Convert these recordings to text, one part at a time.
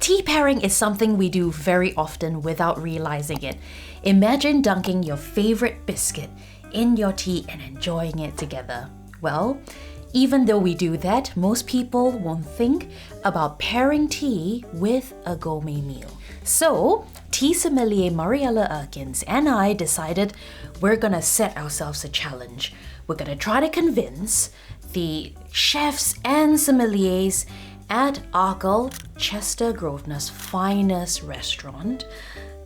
Tea pairing is something we do very often without realizing it. Imagine dunking your favorite biscuit in your tea and enjoying it together. Well, even though we do that, most people won't think about pairing tea with a gourmet meal. So, tea sommelier Mariella Erkins and I decided we're gonna set ourselves a challenge. We're gonna try to convince the chefs and sommeliers at Arkle, Chester Grosvenor's finest restaurant,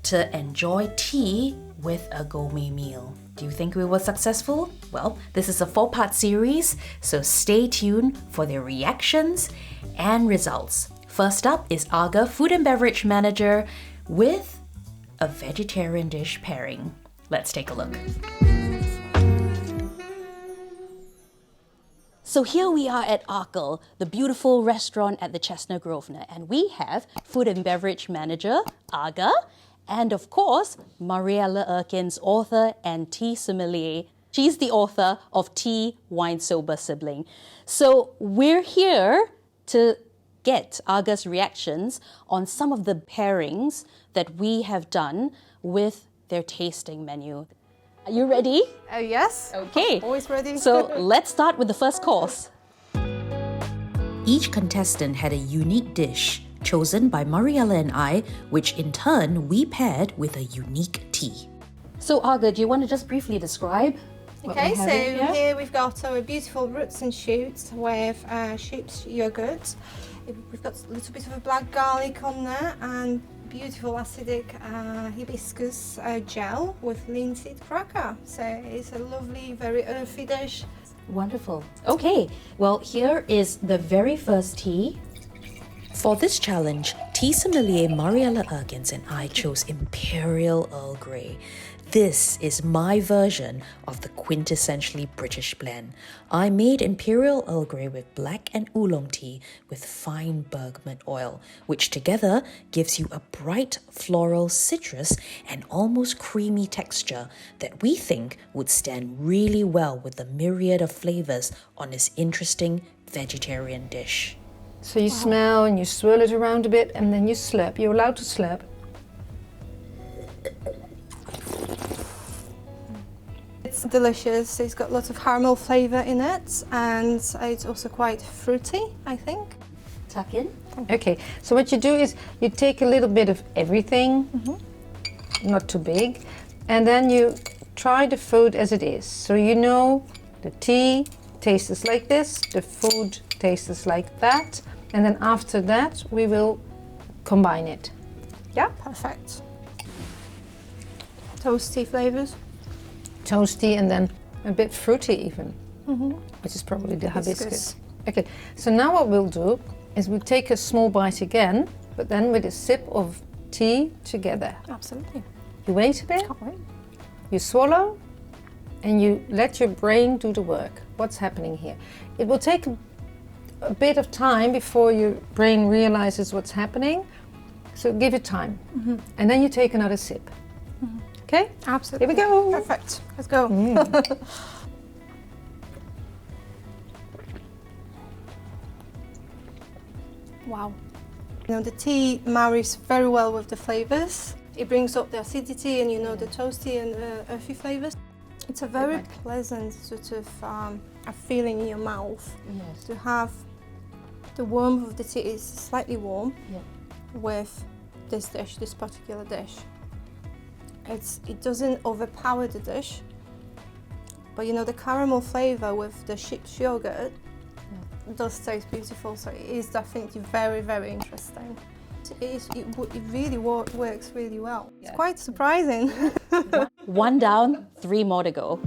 to enjoy tea with a gourmet meal. Do you think we were successful? Well, this is a 4-part series, so stay tuned for their reactions and results. First up is Aga, Food and Beverage Manager, with a vegetarian dish pairing. Let's take a look. So here we are at Arkle, the beautiful restaurant at the Chestnut Grosvenor, and we have Food and Beverage Manager, Aga, and of course, Mariella Erkins, author and tea sommelier. She's the author of Tea, Wine, Sober Sibling. So we're here to get Aga's reactions on some of the pairings that we have done with their tasting menu. Are you ready? Yes. Okay. Always ready. So let's start with the first course. Each contestant had a unique dish chosen by Mariella and I, which in turn we paired with a unique tea. So Aga, do you want to just briefly describe? Okay, so here we've got our beautiful roots and shoots with sheep's yogurt. We've got a little bit of a black garlic on there and beautiful acidic hibiscus gel with linseed cracker. So it's a lovely, very earthy dish. Wonderful. Okay, well here is the very first tea. For this challenge, tea sommelier Mariella Erkins and I chose Imperial Earl Grey. This is my version of the quintessentially British blend. I made Imperial Earl Grey with black and oolong tea with fine bergamot oil, which together gives you a bright floral citrus and almost creamy texture that we think would stand really well with the myriad of flavors on this interesting vegetarian dish. So you smell and you swirl it around a bit and then you slurp. You're allowed to slurp. It's delicious. It's got lots of caramel flavour in it and it's also quite fruity, I think. Tuck in. Okay, so what you do is you take a little bit of everything, not too big, and then you try the food as it is. So you know the tea tastes like this, the food tastes like that, and then after that we will combine it. Yeah, perfect. Toasty flavours. Toasty and then a bit fruity even, which is probably the hibiscus. Okay, so now what we'll do is we'll take a small bite again, but then with a sip of tea together. Absolutely. You wait a bit, Can't wait. you swallow, and you let your brain do the work. What's happening here? It will take a bit of time before your brain realizes what's happening, so give it time. And then you take another sip. Okay? Absolutely. Here we go. Perfect. Let's go. Wow. You know, the tea marries very well with the flavours. It brings up the acidity and the toasty and earthy flavours. It's a very pleasant sort of a feeling in your mouth. Yes. To have the warmth of the tea is slightly warm with this dish, this particular dish. It doesn't overpower the dish, but the caramel flavour with the sheep's yogurt does taste beautiful, so it is definitely very, very interesting. It really works really well. It's quite surprising. One down, 3 more to go.